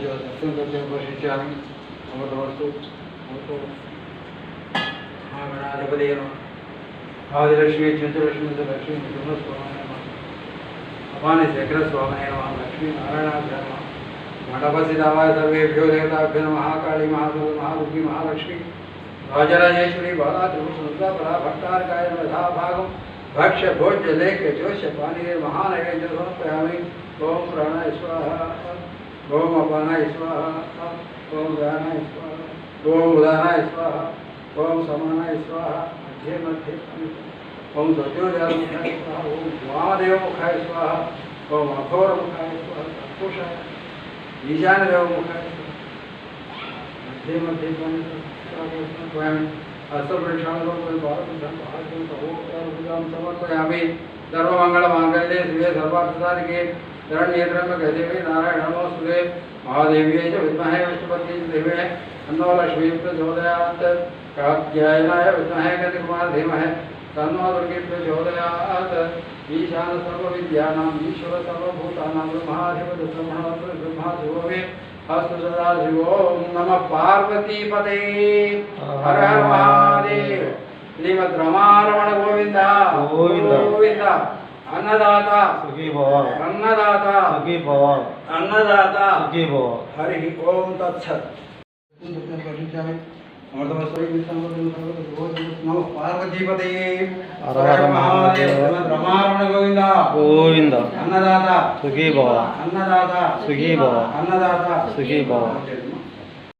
पश्यामि अमृतमस्तु महागणाधिपति आदिलक्ष्मी चतुर्लक्ष्मी लक्ष्मी स्वामी अपानि शेखर स्वामी लक्ष्मी नारायणाभ्याम मंडपसिदावाय सर्वेभ्यो देवताभ्यो महाकाली महासुर महादुर्गी महालक्ष्मी राजराजेश्वरी बाला त्रिपुरा परा भट्टारकाय भागम भक्ष्य भोज्य लेख्य जोष्य पानी महानैवेद्य समर्पयामि ओम प्राणाय स्वाहा ओम अपानाय स्वाहा ओम व्यानाय स्वाहा ओम उदानाय स्वाहा ओम समानाय स्वाहा मध्ये मध्ये ओम सत्योदयामुखाय स्वाहा ओम वामदेवमुखाय स्वाहा ओम अघोरमुखाय स्वाहा अंकुशाय ईशानदेवमुखाय मध्ये मध्ये समर्पयामि सर्वमंगलमांगल्ये शिवे सर्वार्थसाधिके शरण्ये देवी नारायण नमोस्तुते महादेव्यै च विद्महे विष्णुपत्यै च धीमहि तन्नो लक्ष्मी प्रचोदयात् कात्यायनाय विद्महे गतिकुमार धीमहि तन्नो दुर्गे प्रचोदयात् ईशान सर्वविद्यानाम् ईश्वर सर्वभूतानां ब्रह्माधिपति ब्रह्मा शिवो मे अस्तु सदा शिवों नमः पार्वतीपते हर हर महादेव श्रीमद् रमारमण गोविंद गोविंद अन्नदाता सुखी भव अन्नदाता सुखी भव अन्नदाता सुखी भव हरि ओम तत्सत् नमः पार्वतीपते हर हर महादेव श्रीमद् रमारमण गोविंद गोविंद अन्नदाता सुखी भव अन्नदाता सुखी भव अन्नदाता सुखी भव।